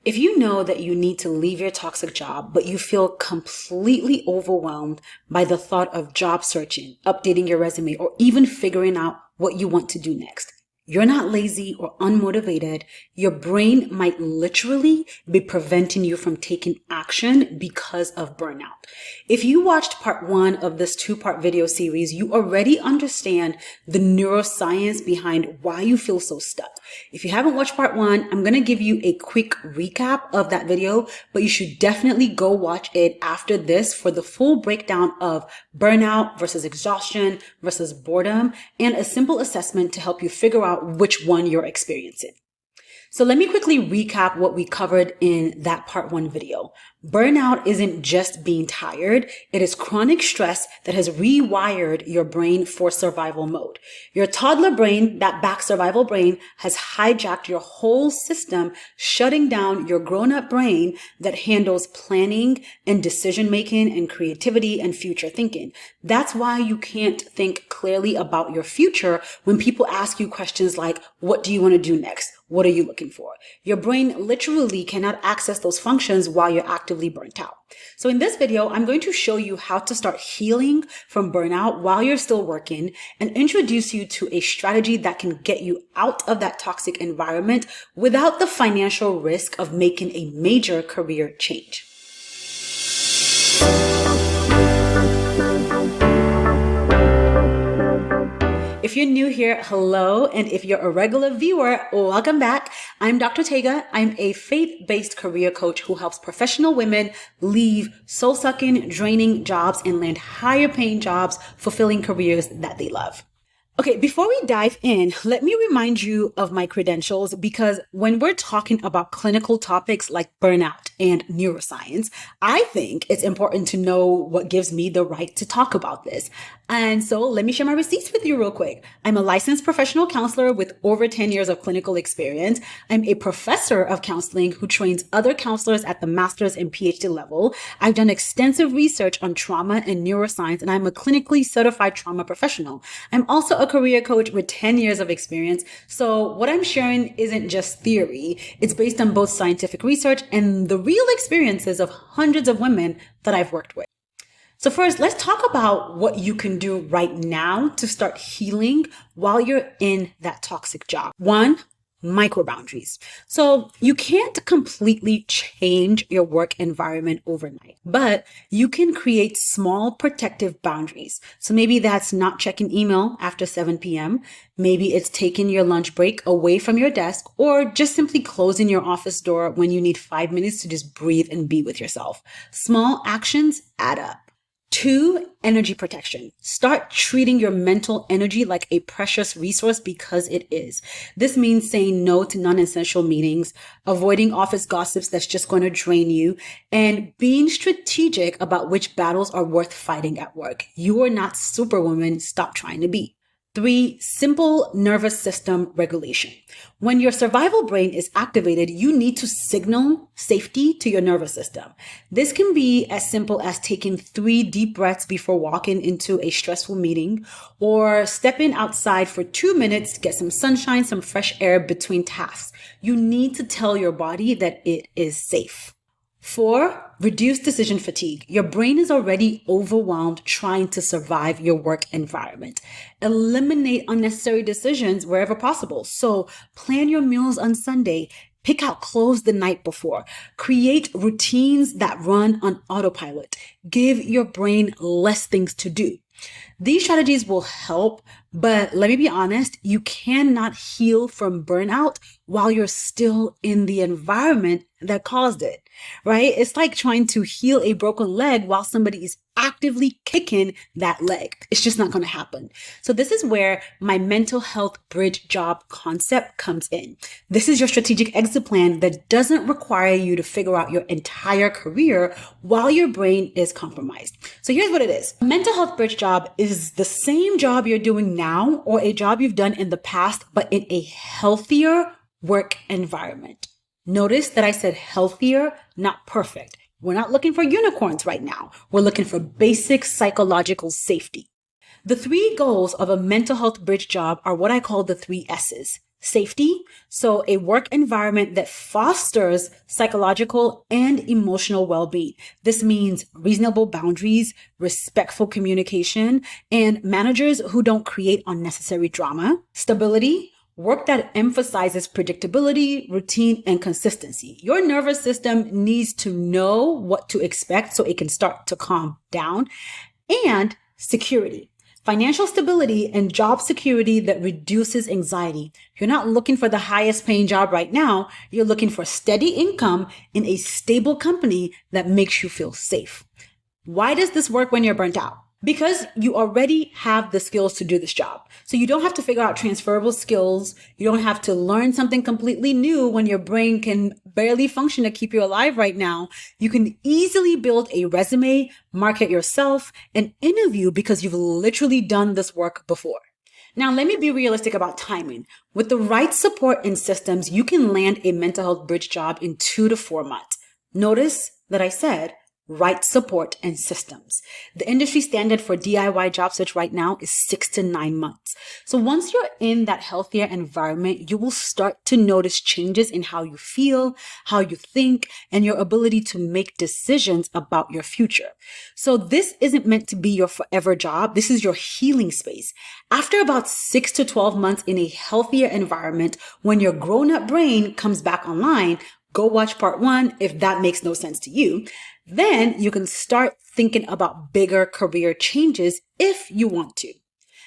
If you know that you need to leave your toxic job, but you feel completely overwhelmed by the thought of job searching, updating your resume, or even figuring out what you want to do next, you're not lazy or unmotivated. Your brain might literally be preventing you from taking action because of burnout. If you watched part 1 of this 2-part video series, you already understand the neuroscience behind why you feel so stuck. If you haven't watched part 1, I'm going to give you a quick recap of that video, but you should definitely go watch it after this for the full breakdown of burnout versus exhaustion versus boredom and a simple assessment to help you figure out which one you're experiencing. So let me quickly recap what we covered in that part 1 video. Burnout isn't just being tired. It is chronic stress that has rewired your brain for survival mode. Your toddler brain, that back survival brain, has hijacked your whole system, shutting down your grown-up brain that handles planning and decision-making and creativity and future thinking. That's why you can't think clearly about your future when people ask you questions like, what do you want to do next? What are you looking for? Your brain literally cannot access those functions while you're actively burnt out. So in this video, I'm going to show you how to start healing from burnout while you're still working and introduce you to a strategy that can get you out of that toxic environment without the financial risk of making a major career change. If you're new here, hello. And if you're a regular viewer, welcome back. I'm Dr. Tega. I'm a faith-based career coach who helps professional women leave soul-sucking, draining jobs and land higher paying jobs, fulfilling careers that they love. Okay, before we dive in, let me remind you of my credentials because when we're talking about clinical topics like burnout and neuroscience, I think it's important to know what gives me the right to talk about this. And so let me share my receipts with you real quick. I'm a licensed professional counselor with over 10 years of clinical experience. I'm a professor of counseling who trains other counselors at the master's and PhD level. I've done extensive research on trauma and neuroscience, and I'm a clinically certified trauma professional. I'm also a career coach with 10 years of experience. So what I'm sharing isn't just theory. It's based on both scientific research and the real experiences of hundreds of women that I've worked with. So first, let's talk about what you can do right now to start healing while you're in that toxic job. 1, micro boundaries. So you can't completely change your work environment overnight, but you can create small protective boundaries. So maybe that's not checking email after 7 p.m. Maybe it's taking your lunch break away from your desk, or just simply closing your office door when you need 5 minutes to just breathe and be with yourself. Small actions add up. 2, energy protection. Start treating your mental energy like a precious resource because it is. This means saying no to non-essential meetings, avoiding office gossips that's just going to drain you, and being strategic about which battles are worth fighting at work. You are not Superwoman. Stop trying to be. 3, simple nervous system regulation. When your survival brain is activated, you need to signal safety to your nervous system. This can be as simple as taking 3 deep breaths before walking into a stressful meeting, or stepping outside for 2 minutes to get some sunshine, some fresh air between tasks. You need to tell your body that it is safe. 4, reduce decision fatigue. Your brain is already overwhelmed trying to survive your work environment. Eliminate unnecessary decisions wherever possible. So plan your meals on Sunday. Pick out clothes the night before. Create routines that run on autopilot. Give your brain less things to do. These strategies will help, but let me be honest, you cannot heal from burnout while you're still in the environment that caused it, right? It's like trying to heal a broken leg while somebody is actively kicking that leg. It's just not going to happen. So this is where my mental health bridge job concept comes in. This is your strategic exit plan that doesn't require you to figure out your entire career while your brain is compromised. So here's what it is. A mental health bridge job is the same job you're doing now or a job you've done in the past, but in a healthier work environment. Notice that I said healthier, not perfect. We're not looking for unicorns right now. We're looking for basic psychological safety. The 3 goals of a mental health bridge job are what I call the 3 S's. Safety, so a work environment that fosters psychological and emotional well-being. This means reasonable boundaries, respectful communication, and managers who don't create unnecessary drama. Stability, work that emphasizes predictability, routine, and consistency. Your nervous system needs to know what to expect so it can start to calm down. And security, financial stability and job security that reduces anxiety. You're not looking for the highest paying job right now. You're looking for steady income in a stable company that makes you feel safe. Why does this work when you're burnt out? Because you already have the skills to do this job. So you don't have to figure out transferable skills. You don't have to learn something completely new when your brain can barely function to keep you alive right now. You can easily build a resume, market yourself, and interview because you've literally done this work before. Now, let me be realistic about timing. With the right support and systems, you can land a mental health bridge job in 2 to 4 months. Notice that I said right support and systems. The industry standard for DIY job search right now is 6 to 9 months. So once you're in that healthier environment, you will start to notice changes in how you feel, how you think, and your ability to make decisions about your future. So this isn't meant to be your forever job. This is your healing space. After about 6 to 12 months in a healthier environment, when your grown-up brain comes back online, go watch part 1 if that makes no sense to you. Then you can start thinking about bigger career changes if you want to.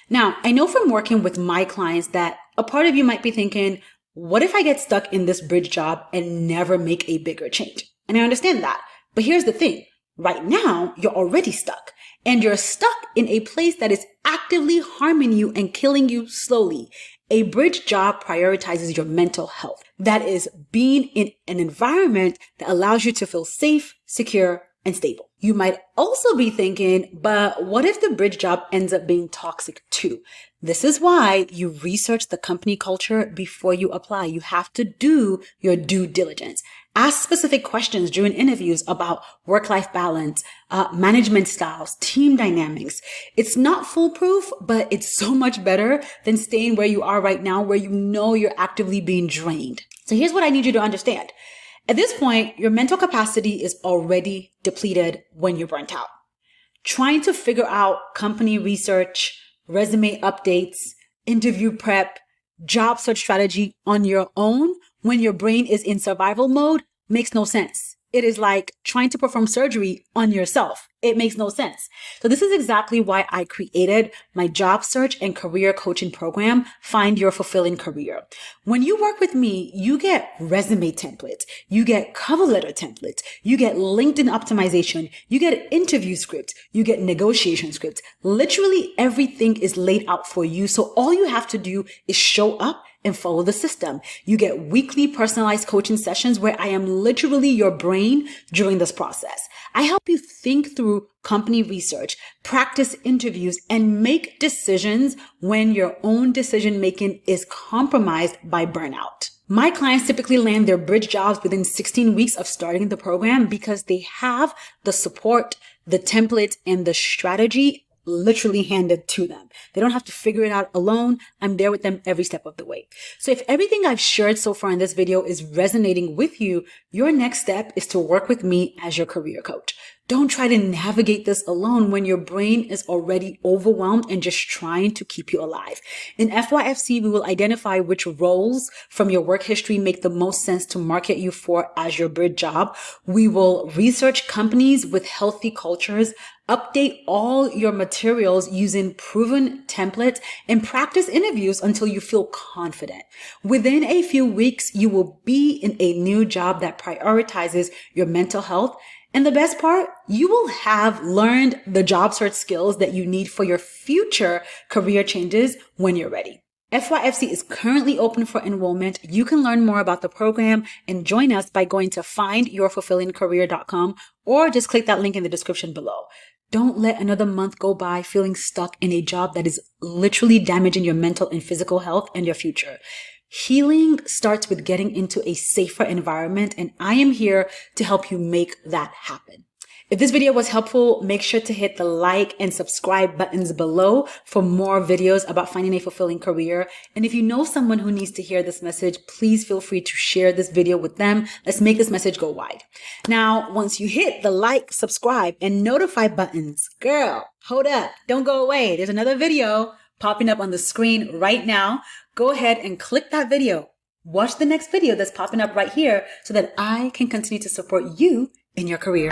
Now, I know from working with my clients that a part of you might be thinking, what if I get stuck in this bridge job and never make a bigger change? And I understand that. But here's the thing. Right now, you're already stuck. And you're stuck in a place that is actively harming you and killing you slowly. A bridge job prioritizes your mental health. That is being in an environment that allows you to feel safe, secure, and stable. You might also be thinking, but what if the bridge job ends up being toxic too? This is why you research the company culture before you apply. You have to do your due diligence. Ask specific questions during interviews about work-life balance, management styles, team dynamics. It's not foolproof, but it's so much better than staying where you are right now, where you know you're actively being drained. So here's what I need you to understand. At this point, your mental capacity is already depleted when you're burnt out. Trying to figure out company research, resume updates, interview prep, job search strategy on your own when your brain is in survival mode makes no sense. It is like trying to perform surgery on yourself. It makes no sense. So this is exactly why I created my job search and career coaching program, Find Your Fulfilling Career. When you work with me, you get resume templates, you get cover letter templates, you get LinkedIn optimization, you get interview scripts, you get negotiation scripts. Literally everything is laid out for you. So all you have to do is show up and follow the system. You get weekly personalized coaching sessions where I am literally your brain during this process. I help you think through company research, practice interviews, and make decisions when your own decision making is compromised by burnout. My clients typically land their bridge jobs within 16 weeks of starting the program because they have the support, the template, and the strategy literally handed to them. They don't have to figure it out alone. I'm there with them every step of the way. So if everything I've shared so far in this video is resonating with you, your next step is to work with me as your career coach. Don't try to navigate this alone when your brain is already overwhelmed and just trying to keep you alive. In FYFC, we will identify which roles from your work history make the most sense to market you for as your bridge job. We will research companies with healthy cultures, update all your materials using proven templates, and practice interviews until you feel confident. Within a few weeks, you will be in a new job that prioritizes your mental health. And the best part, you will have learned the job search skills that you need for your future career changes when you're ready. FYFC is currently open for enrollment. You can learn more about the program and join us by going to findyourfulfillingcareer.com or just click that link in the description below. Don't let another month go by feeling stuck in a job that is literally damaging your mental and physical health and your future. Healing starts with getting into a safer environment, and I am here to help you make that happen. If this video was helpful, make sure to hit the like and subscribe buttons below for more videos about finding a fulfilling career. And if you know someone who needs to hear this message, please feel free to share this video with them. Let's make this message go wide. Now, once you hit the like, subscribe, and notify buttons, girl, hold up, don't go away. There's another video popping up on the screen right now. Go ahead and click that video. Watch the next video that's popping up right here so that I can continue to support you in your career.